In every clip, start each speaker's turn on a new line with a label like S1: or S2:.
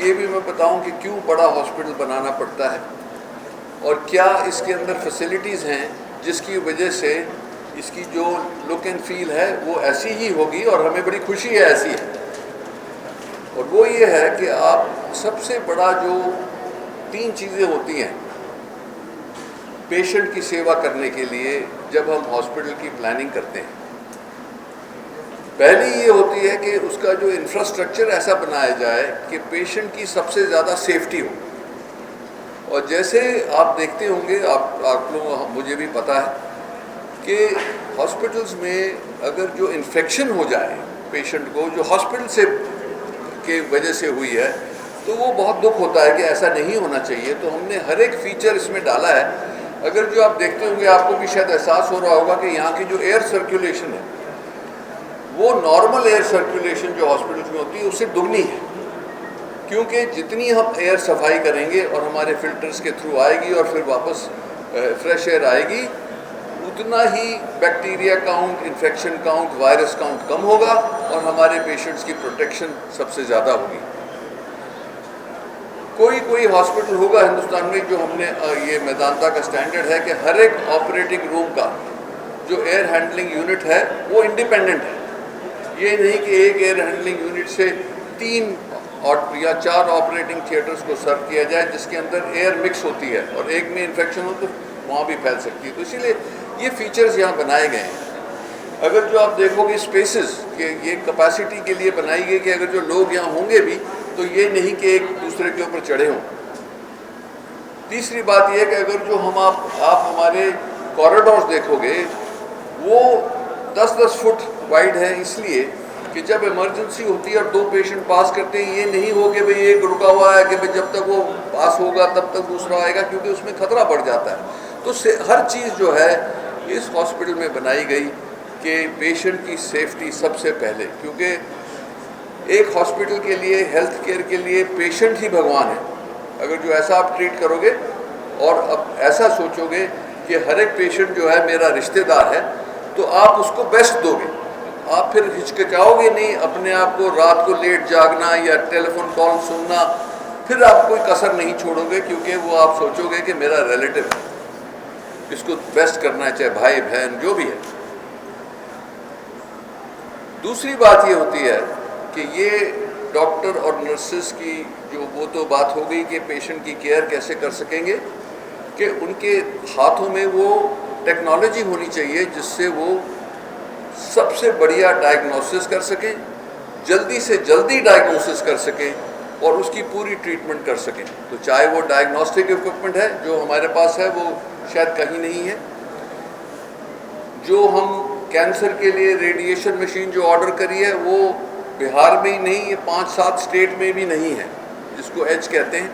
S1: ये भी मैं बताऊं कि क्यों बड़ा हॉस्पिटल बनाना पड़ता है और क्या इसके अंदर फैसिलिटीज़ हैं जिसकी वजह से इसकी जो लुक एंड फील है वो ऐसी ही होगी और हमें बड़ी खुशी है ऐसी है। और वो ये है कि आप सबसे बड़ा जो 3 चीज़ें होती हैं पेशेंट की सेवा करने के लिए जब हम हॉस्पिटल की प्लानिंग करते हैं, पहली ये होती है कि उसका जो इंफ्रास्ट्रक्चर ऐसा बनाया जाए कि पेशेंट की सबसे ज़्यादा सेफ्टी हो। और जैसे आप देखते होंगे, आप लोग, मुझे भी पता है कि हॉस्पिटल्स में अगर जो इन्फेक्शन हो जाए पेशेंट को, जो हॉस्पिटल से के वजह से हुई है, तो वो बहुत दुख होता है कि ऐसा नहीं होना चाहिए। तो हमने हर एक फीचर इसमें डाला है। अगर जो आप देखते होंगे, आपको भी शायद एहसास हो रहा होगा कि यहाँ की जो एयर सर्कुलेशन है वो नॉर्मल एयर सर्कुलेशन जो हॉस्पिटल्स में होती है उससे दुगनी है, क्योंकि जितनी हम एयर सफाई करेंगे और हमारे फिल्टर्स के थ्रू आएगी और फिर वापस फ्रेश एयर आएगी, उतना ही bacteria count, infection count, virus count कम होगा और हमारे पेशेंट्स की प्रोटेक्शन सबसे ज़्यादा होगी। कोई हॉस्पिटल होगा हिंदुस्तान में जो हमने ये मेदांता का स्टैंडर्ड है कि हर एक ऑपरेटिंग रूम का जो एयर हैंडलिंग यूनिट है वो इंडिपेंडेंट है। ये नहीं कि एक एयर हैंडलिंग यूनिट से 3 या 4 ऑपरेटिंग थिएटर्स को सर्व किया जाए जिसके अंदर एयर मिक्स होती है और एक में इन्फेक्शन हो तो वहाँ भी फैल सकती है। तो इसीलिए ये फीचर्स यहाँ बनाए गए हैं। अगर जो आप देखोगे स्पेसेस कि ये कैपेसिटी के लिए बनाई गई कि अगर जो लोग यहाँ होंगे भी तो ये नहीं कि एक दूसरे के ऊपर चढ़े हों। तीसरी बात यह कि अगर जो आप हमारे कॉरिडोर्स देखोगे वो 10-10 फुट वाइड है, इसलिए कि जब इमरजेंसी होती है और 2 पेशेंट पास करते हैं, ये नहीं हो कि भाई एक रुका हुआ है कि भाई जब तक वो पास होगा तब तक दूसरा आएगा, क्योंकि उसमें खतरा बढ़ जाता है। तो हर चीज़ जो है इस हॉस्पिटल में बनाई गई कि पेशेंट की सेफ्टी सबसे पहले, क्योंकि एक हॉस्पिटल के लिए, हेल्थ केयर के लिए पेशेंट ही भगवान है। अगर जो ऐसा आप ट्रीट करोगे और अब ऐसा सोचोगे कि हर एक पेशेंट जो है मेरा रिश्तेदार है, तो आप उसको बेस्ट दोगे। आप फिर हिचकिचाओगे नहीं अपने आप को, रात को लेट जागना या टेलीफोन कॉल सुनना, फिर आप कोई कसर नहीं छोड़ोगे, क्योंकि वो आप सोचोगे कि मेरा रिलेटिव है, इसको बेस्ट करना है, चाहे भाई बहन जो भी है। दूसरी बात ये होती है कि ये डॉक्टर और नर्सेस की जो वो तो बात हो गई कि पेशेंट की केयर कैसे कर सकेंगे, कि उनके हाथों में वो टेक्नोलॉजी होनी चाहिए जिससे वो सबसे बढ़िया डायग्नोसिस कर सकें, जल्दी से जल्दी डायग्नोसिस कर सकें और उसकी पूरी ट्रीटमेंट कर सकें। तो चाहे वो डायग्नोस्टिक इक्विपमेंट है जो हमारे पास है वो शायद कहीं नहीं है, जो हम कैंसर के लिए रेडिएशन मशीन जो ऑर्डर करी है वो बिहार में ही नहीं, ये 5-7 स्टेट में भी नहीं है, जिसको एच कहते हैं।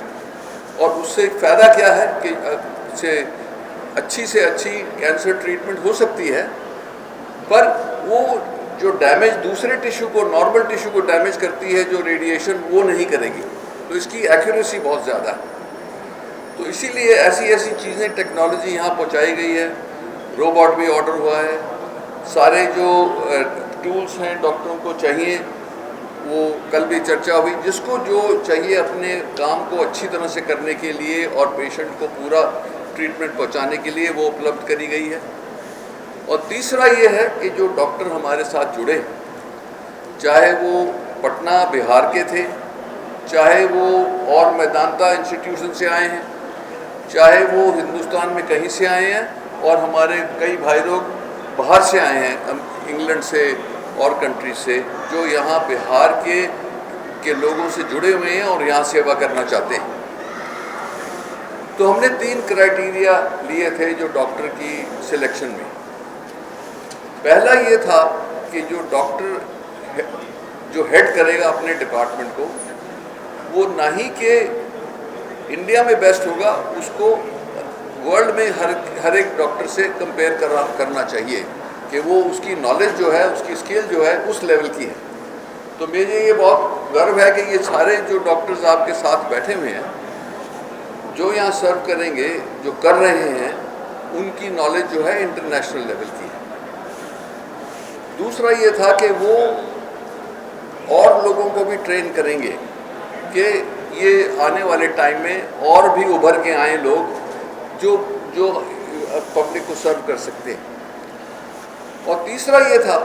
S1: और उससे फ़ायदा क्या है कि इससे अच्छी कैंसर ट्रीटमेंट हो सकती है, पर वो जो डैमेज दूसरे टिश्यू को, नॉर्मल टिश्यू को डैमेज करती है जो रेडिएशन, वो नहीं करेगी। तो इसकी एक्यूरेसी बहुत ज़्यादा है। तो इसीलिए ऐसी चीज़ें, टेक्नोलॉजी यहाँ पहुँचाई गई है। रोबोट भी ऑर्डर हुआ है, सारे जो टूल्स हैं डॉक्टरों को चाहिए, वो कल भी चर्चा हुई, जिसको जो चाहिए अपने काम को अच्छी तरह से करने के लिए और पेशेंट को पूरा ट्रीटमेंट पहुंचाने के लिए वो उपलब्ध करी गई है। और तीसरा ये है कि जो डॉक्टर हमारे साथ जुड़े, चाहे वो पटना बिहार के थे, चाहे वो और मेदांता इंस्टीट्यूशन से आए हैं, चाहे वो हिंदुस्तान में कहीं से आए हैं, और हमारे कई भाई लोग बाहर से आए हैं, इंग्लैंड से और कंट्री से, जो यहाँ बिहार के लोगों से जुड़े हुए हैं और यहाँ सेवा करना चाहते हैं। तो हमने 3 क्राइटेरिया लिए थे जो डॉक्टर की सिलेक्शन में। पहला ये था कि जो डॉक्टर जो हेड करेगा अपने डिपार्टमेंट को, वो ना ही कि इंडिया में बेस्ट होगा, उसको वर्ल्ड में हर एक डॉक्टर से कंपेयर करना चाहिए कि वो उसकी नॉलेज जो है, उसकी स्किल जो है उस लेवल की है। तो मुझे ये बहुत गर्व है कि ये सारे जो डॉक्टर्स आपके साथ बैठे हुए हैं, जो यहाँ सर्व करेंगे, जो कर रहे हैं, उनकी नॉलेज जो है इंटरनेशनल लेवल की है। दूसरा ये था कि वो और लोगों को भी ट्रेन करेंगे कि ये आने वाले टाइम में और भी उभर के आए लोग जो जो पब्लिक को सर्व कर सकते हैं। और तीसरा ये था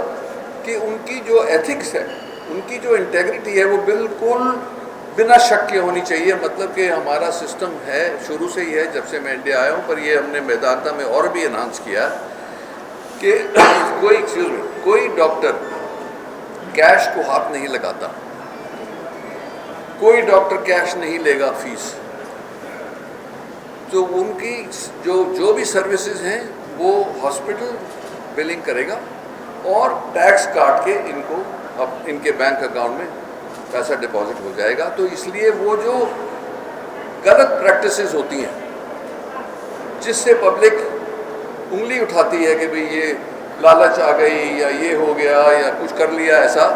S1: कि उनकी जो एथिक्स है, उनकी जो इंटेग्रिटी है, वो बिल्कुल बिना शक के होनी चाहिए। मतलब कि हमारा सिस्टम है, शुरू से ही है, जब से मैं इंडिया आया हूँ, पर ये हमने मेदांता में और भी एनहांस किया कि कोई डॉक्टर कैश को हाथ नहीं लगाता, कोई डॉक्टर कैश नहीं लेगा फीस। तो उनकी जो भी सर्विसेज हैं वो हॉस्पिटल बिलिंग करेगा और टैक्स काट के इनके बैंक अकाउंट में पैसा डिपॉजिट हो जाएगा। तो इसलिए वो जो गलत प्रैक्टिसेस होती हैं जिससे पब्लिक उंगली उठाती है कि भाई ये लालच आ गई या ये हो गया या कुछ कर लिया ऐसा,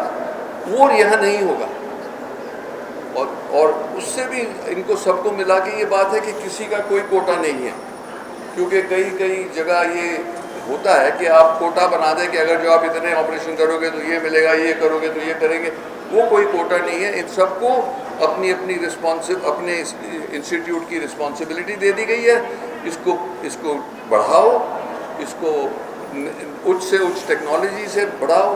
S1: वो यहाँ नहीं होगा। और उससे भी इनको सबको मिला के ये बात है कि किसी का कोई कोटा नहीं है, क्योंकि कई जगह ये होता है कि आप कोटा बना दें कि अगर जो आप इतने ऑपरेशन करोगे तो ये मिलेगा, ये करोगे तो ये करेंगे। वो कोई कोटा नहीं है। इन सबको अपनी अपने इंस्टीट्यूट की रिस्पॉन्सिबिलिटी दे दी गई है। इसको बढ़ाओ, इसको उच्च से उच्च टेक्नोलॉजी से बढ़ाओ,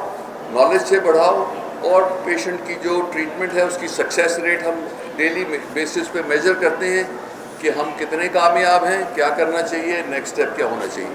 S1: नॉलेज से बढ़ाओ, और पेशेंट की जो ट्रीटमेंट है उसकी सक्सेस रेट हम डेली बेसिस पे मेजर करते हैं कि हम कितने कामयाब हैं, क्या करना चाहिए, नेक्स्ट स्टेप क्या होना चाहिए।